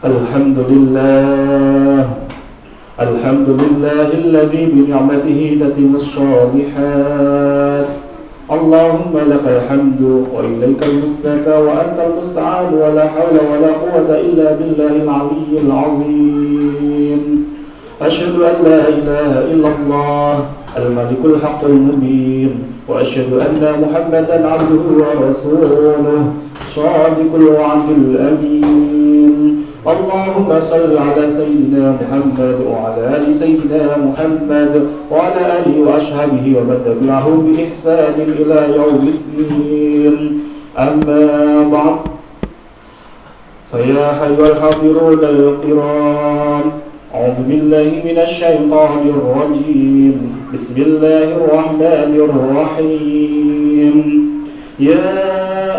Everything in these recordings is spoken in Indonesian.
Alhamdulillahilladzi bini'matihi tatimmus shalihat. Allahumma lakal hamdu wa ilaikal mustaka wa antal musta'an wa la hawla wa la quwwata illa billahil aliyyil azim. Asyhadu an la ilaha illallah al-malikul haqqul mubin wa asyhadu anna Muhammadan 'abduhu wa rasuluh shadiqul wa'dil amin. Allahumma salli ala sayyidina Muhammad wa ala ali sayyidina Muhammad wa ala alihi wa ashabihi wa man tabi'ahum bi ihsanin ila yaumiddin. Amma ba'd. Faya hayyul hadirun al-kiram, a'udzu billahi minasy syaithanir rajim. Bismillahirrahmanirrahim. Ya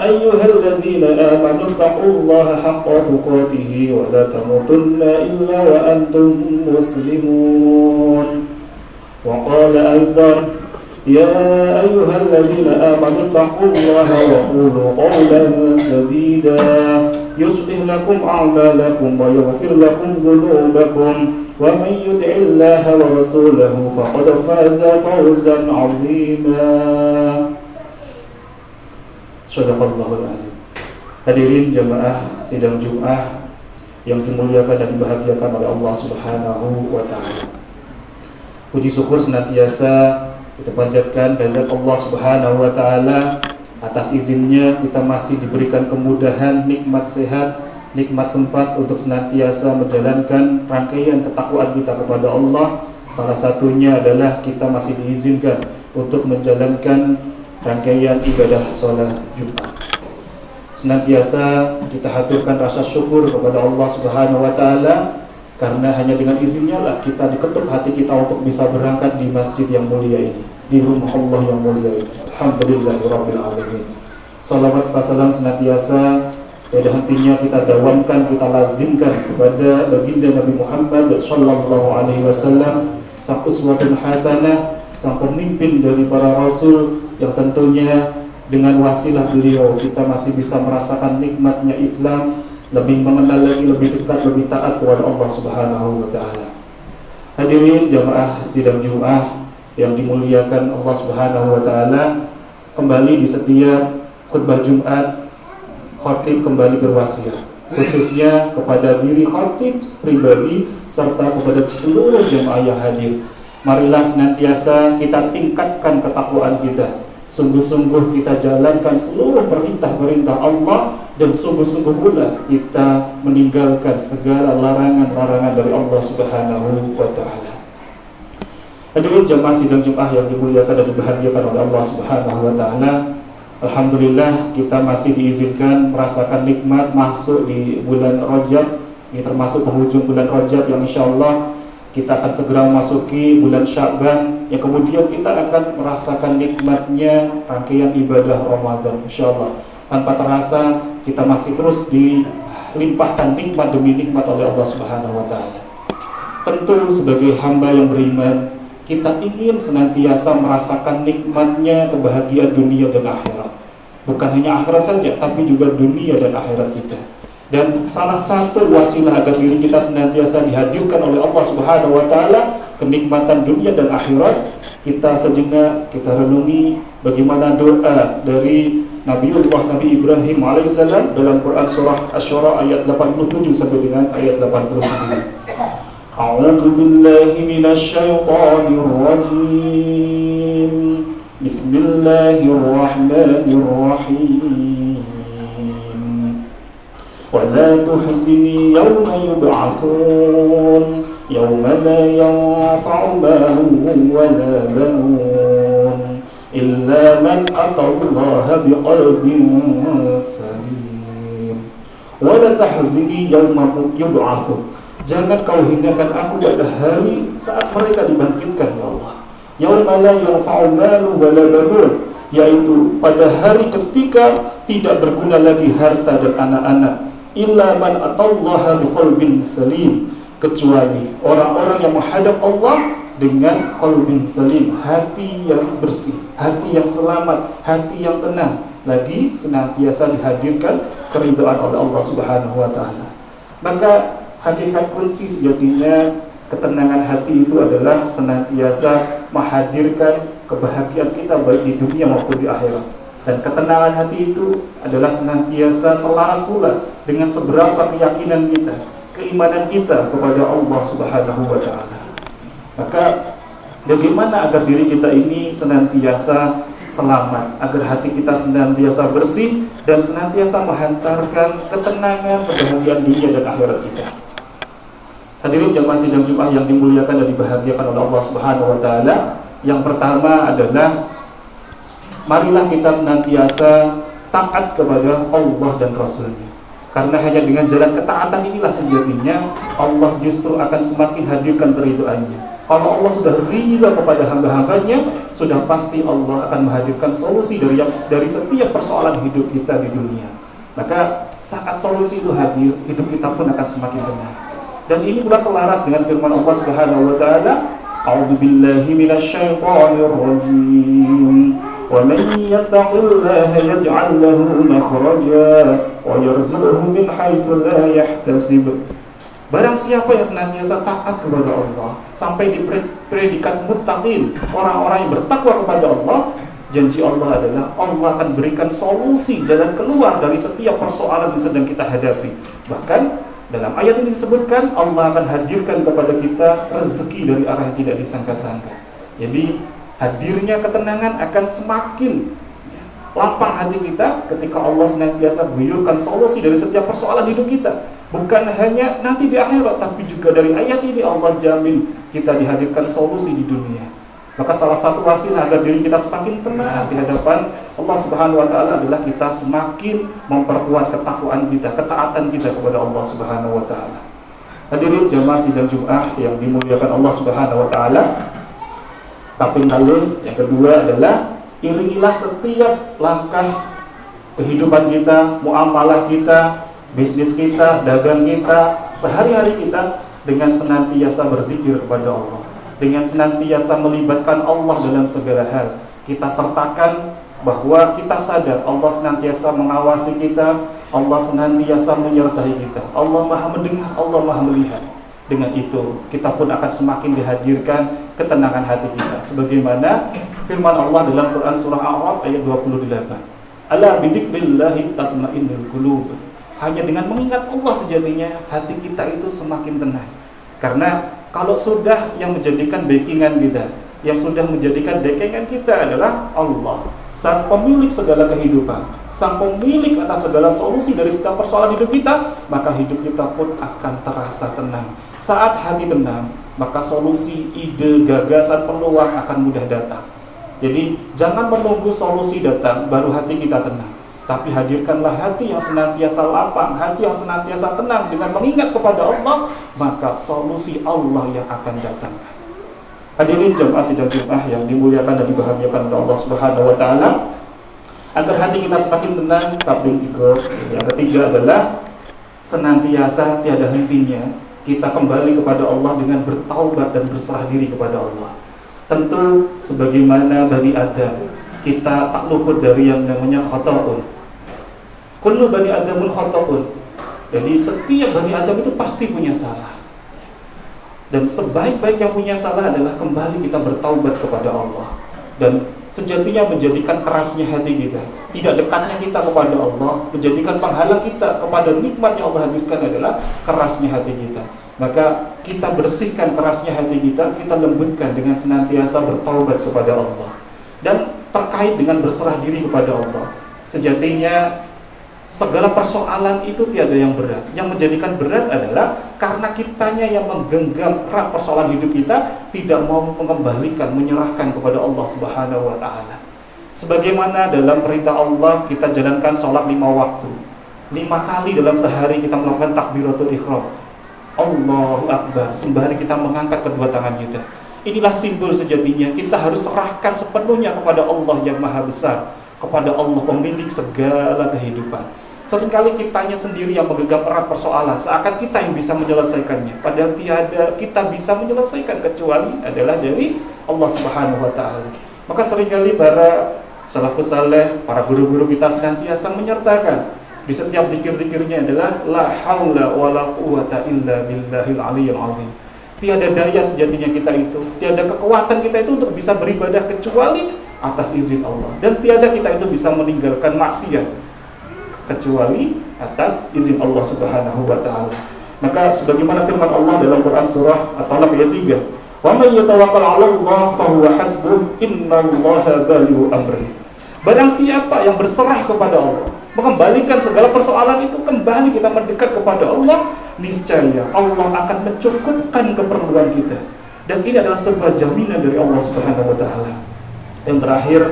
ayyuhalladzina amanu taqullaha haqqa tuqatih wa la tamutunna illa wa antum muslimun. Wa qala aidan ya ayyuhalladzina amanu taqullaha wa qulu qawlan sadida yuslih lakum a'malakum wa yaghfir lakum dhunubakum wa man yuti'illaha wa rasulahu faqad faza fawzan 'azima. Shadaqallahul adzim. Hadirin jamaah sidang Jumat yang dimuliakan dan dibahagiakan oleh Allah Subhanahu wa taala. Puji syukur senantiasa kita panjatkan kehadirat Allah Subhanahu wa taala. Atas izinnya kita masih diberikan kemudahan, nikmat sehat, nikmat sempat untuk senantiasa menjalankan rangkaian ketakwaan kita kepada Allah. Salah satunya adalah kita masih diizinkan untuk menjalankan rangkaian ibadah sholat Jumat. Senantiasa kita haturkan rasa syukur kepada Allah Subhanahu wa taala, karena hanya dengan izinnya lah kita diketuk hati kita untuk bisa berangkat di masjid yang mulia ini, di rumah Allah yang mulia ini. Alhamdulillahirabbil alamin. Salawat salam senantiasa tiada hentinya kita dawamkan, kita lazimkan kepada baginda Nabi Muhammad sallallahu alaihi wasallam, sang uswatun hasanah, sang pemimpin dari para rasul, yang tentunya dengan wasilah beliau kita masih bisa merasakan nikmatnya Islam, lebih mengenal lagi, lebih dekat, lebih taat kepada Allah Subhanahu wa taala. Hadirin jamaah sidang Jumat yang dimuliakan Allah Subhanahu wa taala, kembali di setiap khutbah Jumat khatib kembali berwasiat, khususnya kepada diri khatib pribadi serta kepada seluruh jemaah yang hadir. Marilah senantiasa kita tingkatkan ketakwaan kita, sungguh-sungguh kita jalankan seluruh perintah-perintah Allah, dan sungguh-sungguh pula kita meninggalkan segala larangan-larangan dari Allah Subhanahu wa taala. Hadirin jemaah sidang Jumat yang dimuliakan dan dibahagiakan oleh Allah Subhanahu wa taala, alhamdulillah kita masih diizinkan merasakan nikmat masuk di bulan Rajab. Ini termasuk penghujung bulan Rajab yang insyaallah kita akan segera memasuki bulan Sya'ban, yang kemudian kita akan merasakan nikmatnya rangkaian ibadah Ramadan insyaallah. Tanpa terasa kita masih terus dilimpahkan nikmat demi nikmat oleh Allah Subhanahu wa taala. Tentu sebagai hamba yang beriman, kita ingin senantiasa merasakan nikmatnya kebahagiaan dunia dan akhirat. Bukan hanya akhirat saja, tapi juga dunia dan akhirat kita. Dan salah satu wasilah agar diri kita senantiasa dihadirkan oleh Allah Subhanahu wa taala kenikmatan dunia dan akhirat, kita sejenak kita renungi bagaimana doa dari Nabi Ibrahim alaihissalam dalam Quran surah Asy-Syura ayat 87 sampai dengan ayat 89. A'udzu billahi minasy syaithanir rajim. Bismillahirrahmanirrahim. ولا تحزني يوم يبعثون يوم لا ينفع مال ولا بنون إلا من أتى الله بقلب سليم ولا تحزني يوم يبعثون. Jangan kau hinakan aku pada hari saat mereka dibangkitkan, ya Allah. Yauma la yanfa'u malu wala banun, yaitu pada hari ketika tidak berguna lagi harta dan anak-anak. Illa man atallaha biqalbin salim, kecuali orang-orang yang menghadap Allah dengan qalbin salim, hati yang bersih, hati yang selamat, hati yang tenang, lagi senantiasa dihadirkan keridhaan oleh Allah Subhanahu wa taala. Maka hakikat kunci sejatinya ketenangan hati itu adalah senantiasa menghadirkan kebahagiaan kita baik di dunia maupun di akhirat. Dan ketenangan hati itu adalah senantiasa selaras pula dengan seberapa keyakinan kita, keimanan kita kepada Allah Subhanahu wa taala. Maka bagaimana agar diri kita ini senantiasa selamat, agar hati kita senantiasa bersih dan senantiasa menghantarkan ketenangan, kebahagiaan dunia dan akhirat kita. Hadirin jamaah sidang Jumat yang dimuliakan dan dibahagiakan oleh Allah Subhanahu wa taala, yang pertama adalah marilah kita senantiasa taat kepada Allah dan Rasul-Nya. Karena hanya dengan jalan ketaatan inilah sejatinya Allah justru akan semakin hadirkan keridhaan-Nya. Kalau Allah sudah ridha kepada hamba-hambanya, sudah pasti Allah akan menghadirkan solusi dari setiap persoalan hidup kita di dunia. Maka saat solusi itu hadir, hidup kita pun akan semakin tenang. Dan ini pula selaras dengan firman Allah Subhanahu wa taala, A'udzu billahi minasyaitonir rajim. Wa man yattaqillaha yaj'al lahu makhraja wa yarzuqhu min haitsu la yahtasib. Barang siapa yang senantiasa taat kepada Allah sampai di predikat muttaqin, orang-orang yang bertakwa kepada Allah, janji Allah adalah Allah akan berikan solusi, jalan keluar dari setiap persoalan yang sedang kita hadapi. Bahkan dalam ayat ini disebutkan Allah akan hadirkan kepada kita rezeki dari arah yang tidak disangka-sangka. Jadi hadirnya ketenangan akan semakin lapang hati kita ketika Allah senantiasa berikan solusi dari setiap persoalan hidup kita. Bukan hanya nanti di akhirat, tapi juga dari ayat ini Allah jamin kita dihadirkan solusi di dunia. Maka salah satu wasilah agar diri kita semakin tenang di hadapan Allah Subhanahu wa taala adalah kita semakin memperkuat ketakwaan kita, ketaatan kita kepada Allah Subhanahu wa taala. Hadirin jamaah sidang Jumat yang dimuliakan Allah Subhanahu wa taala. Tapi yang kedua adalah iringilah setiap langkah kehidupan kita, muamalah kita, bisnis kita, dagang kita, sehari-hari kita dengan senantiasa berzikir kepada Allah, dengan senantiasa melibatkan Allah dalam segala hal. Kita sertakan bahwa kita sadar Allah senantiasa mengawasi kita, Allah senantiasa menyertai kita, Allah Maha mendengar, Allah Maha melihat. Dengan itu kita pun akan semakin dihadirkan ketenangan hati kita, sebagaimana firman Allah dalam Quran surah Al-A'raf ayat 28. Ala bidzikrillahi tatma'innul qulub. Hanya dengan mengingat Allah sejatinya hati kita itu semakin tenang. Karena kalau sudah yang menjadikan backingan kita, yang sudah menjadikan dekengan kita adalah Allah, sang pemilik segala kehidupan, sang pemilik atas segala solusi dari setiap persoalan hidup kita, maka hidup kita pun akan terasa tenang. Saat hati tenang, maka solusi, ide, gagasan, peluang akan mudah datang. Jadi jangan menunggu solusi datang baru hati kita tenang, tapi hadirkanlah hati yang senantiasa lapang, hati yang senantiasa tenang dengan mengingat kepada Allah, maka solusi Allah yang akan datang. Hadirin jamaah sidang Jumat yang dimuliakan dan dibahagiakan oleh Allah Subhanahu wa taala, agar hati kita semakin tenang, tapi yang ketiga adalah senantiasa tiada hentinya kita kembali kepada Allah dengan bertaubat dan berserah diri kepada Allah. Tentu sebagaimana Bani Adam, kita tak luput dari yang namanya khata'un. Kullu Bani Adamun khata'un. Jadi setiap Bani Adam itu pasti punya salah. Dan sebaik-baik yang punya salah adalah kembali kita bertaubat kepada Allah. Dan sejatinya menjadikan kerasnya hati kita, tidak dekatnya kita kepada Allah, menjadikan penghalang kita kepada nikmat yang Allah hadirkan adalah kerasnya hati kita. Maka kita bersihkan kerasnya hati kita, kita lembutkan dengan senantiasa bertaubat kepada Allah. Dan terkait dengan berserah diri kepada Allah, sejatinya segala persoalan itu tiada yang berat. Yang menjadikan berat adalah karena kitanya yang menggenggam erat persoalan hidup kita, tidak mau mengembalikan, menyerahkan kepada Allah Subhanahu wa taala. Sebagaimana dalam perintah Allah kita jalankan sholat 5 waktu, 5 kali dalam sehari kita melakukan takbiratul ihram, Allahu Akbar, sembari kita mengangkat kedua tangan kita. Inilah simbol sejatinya kita harus serahkan sepenuhnya kepada Allah yang Maha Besar, kepada Allah pemilik segala kehidupan. Seringkali kitanya sendiri yang memegang erat persoalan, seakan kita yang bisa menyelesaikannya, padahal tiada kita bisa menyelesaikan kecuali adalah dari Allah Subhanahu wa taala. Maka seringkali para salafus saleh, para guru-guru kita senantiasa menyertakan Di setiap zikir-zikirnya adalah la haula wala quwata illa billahil aliyyil azim. Tiada daya sejatinya kita itu, tiada kekuatan kita itu untuk bisa beribadah kecuali atas izin Allah. Dan tiada kita itu bisa meninggalkan maksiat kecuali atas izin Allah Subhanahu wa taala. Maka sebagaimana firman Allah dalam Quran surah At-Talaq ayat 3, "Wa may yatawakkal 'ala Allah fa huwa hasbuh, innallaha balighu amri." Barang siapa yang berserah kepada Allah, mengembalikan segala persoalan itu kembali kita mendekat kepada Allah, niscaya Allah akan mencukupkan keperluan kita. Dan ini adalah sebuah jaminan dari Allah Subhanahu wa taala. Yang terakhir,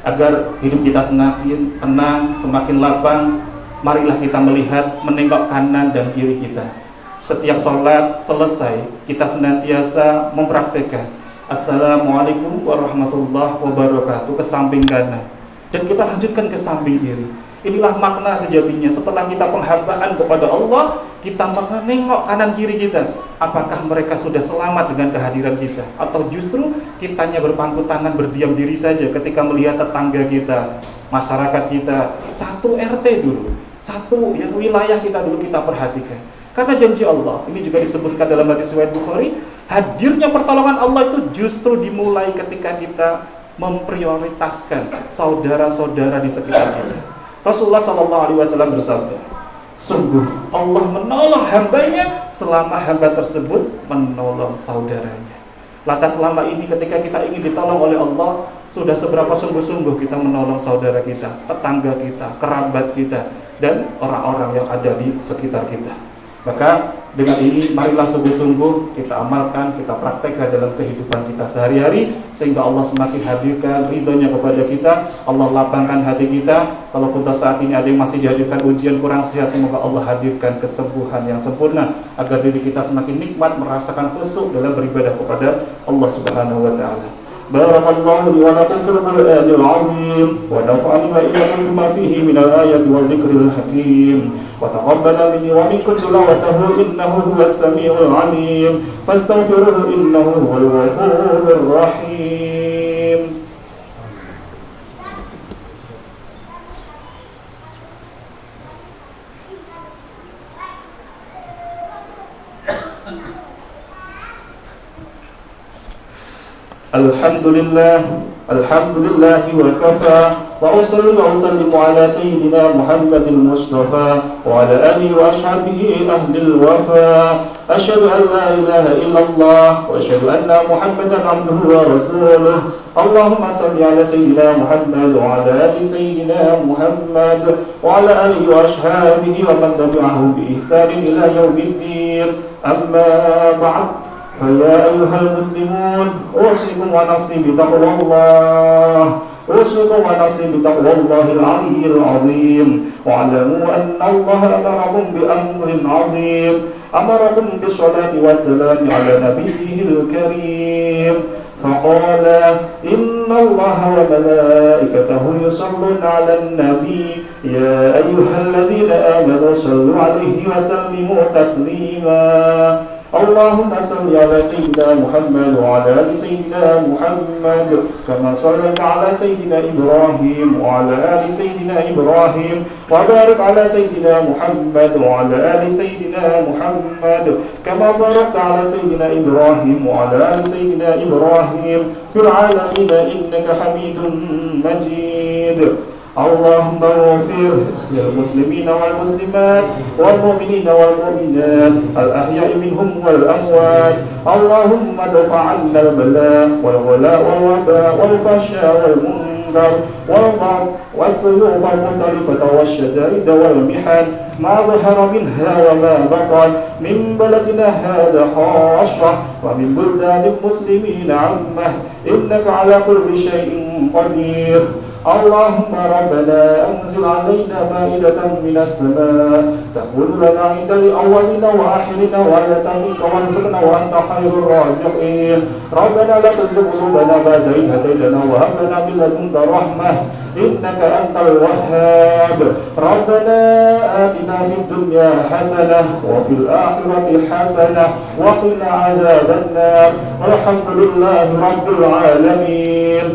agar hidup kita semakin tenang, semakin lapang, marilah kita melihat, menengok kanan dan kiri kita. Setiap sholat selesai, kita senantiasa mempraktekkan Assalamualaikum warahmatullahi wabarakatuh ke samping kanan, dan kita lanjutkan ke samping kiri. Inilah makna sejatinya setelah kita penghambaan kepada Allah, kita menengok kanan kiri kita, apakah mereka sudah selamat dengan kehadiran kita, atau justru kitanya berpangku tangan berdiam diri saja ketika melihat tetangga kita, masyarakat kita, satu RT dulu, satu ya, wilayah kita dulu kita perhatikan. Karena janji Allah, ini juga disebutkan dalam hadis riwayat Bukhari, hadirnya pertolongan Allah itu justru dimulai ketika kita memprioritaskan saudara-saudara di sekitar kita. Rasulullah SAW bersabda, sungguh Allah menolong hambanya selama hamba tersebut menolong saudaranya. Lantas selama ini ketika kita ingin ditolong oleh Allah, sudah seberapa sungguh-sungguh kita menolong saudara kita, tetangga kita, kerabat kita, dan orang-orang yang ada di sekitar kita. Maka dengan ini marilah sungguh-sungguh kita amalkan, kita praktekkan dalam kehidupan kita sehari-hari, sehingga Allah semakin hadirkan ridhonya kepada kita, Allah lapangkan hati kita. Kalaupun saat ini ada yang masih dihadirkan ujian kurang sehat, semoga Allah hadirkan kesembuhan yang sempurna, agar diri kita semakin nikmat merasakan khusyuk dalam beribadah kepada Allah Subhanahu wa taala. Barakallahu li wa lakum fil Qur'anil 'azim wa nafa'ani wa iyyakum bima fihi minal ayati wal dzikril hakim wa taqabbala minni wa minkum tilawatahu innahu huwas samiul 'alim fastaghfiruhu innahu huwal ghafurur rahim. Alhamdulillah wa kafa wa usalli wa usallimu ala sayyidina Muhammadil Mustafa wa ala alihi wa ashabihi ahlil wafa. Asyhadu an la ilaha illallah wa asyhadu anna Muhammadan abduhu wa rasuluh. Allahumma salli ala sayyidina Muhammad wa ala ali sayyidina Muhammad wa ala alihi wa ashabihi wa man tabi'ahu bi ihsanin ila yaumiddin. Amma ba'd. فيا أيها المسلمون أوصيكم ونفسي بتقوى الله العلي العظيم واعلموا أن الله أمركم بأمر عظيم أمركم بالصلاة والسلام على نبيه الكريم فقال إن الله وملائكته يصلون على النبي يا أيها الذين آمنوا صلوا عليه وسلموا تسليما اللهم صل على سيدنا محمد وعلى آل سيدنا محمد كما صليت على سيدنا إبراهيم وعلى آل سيدنا إبراهيم وبارك على سيدنا محمد وعلى آل سيدنا محمد كما باركت على سيدنا إبراهيم وعلى آل سيدنا إبراهيم في العالمين إنك حميد مجيد. اللهم اغفر للمسلمين والمسلمات والمؤمنين والمؤمنات الأحياء منهم والأموات. اللهم ادفع عنا البلاء والغلاء والوباء والفحشاء والمنكر والضرب والسيوف المختلفة والشدائد والمحن ما ظهر منها وما بطن من بلدنا هذا خاصة ومن بلدان المسلمين عامة إنك على كل شيء قدير. اللهم ربنا أنزل علينا مائدة من السماء تكون لنا عند الأولين وآخرين وآية منك وارزقنا وأنت خير الرازقين. ربنا لا تزغ قلوبنا بعد إذ هديتنا وهب لنا من لدنك رحمة إنك أنت الوهاب. ربنا آتنا في الدنيا حسنة وفي الآخرة حسنة وقنا عذاب النار والحمد لله رب العالمين.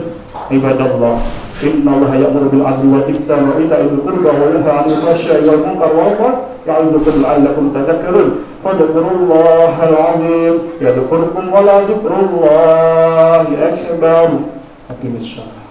عباد الله Innallaha ya'muru bil 'adli wal ihsani wa ita'i dzil qurba wa yanha 'anil fahsya'i wal munkari wal baghi ya'idzukum la'allakum tadhakkarun. Fadhkurullahal 'azim yadhkurkum wa la dzikrullahi akbar. Aqimis shalah.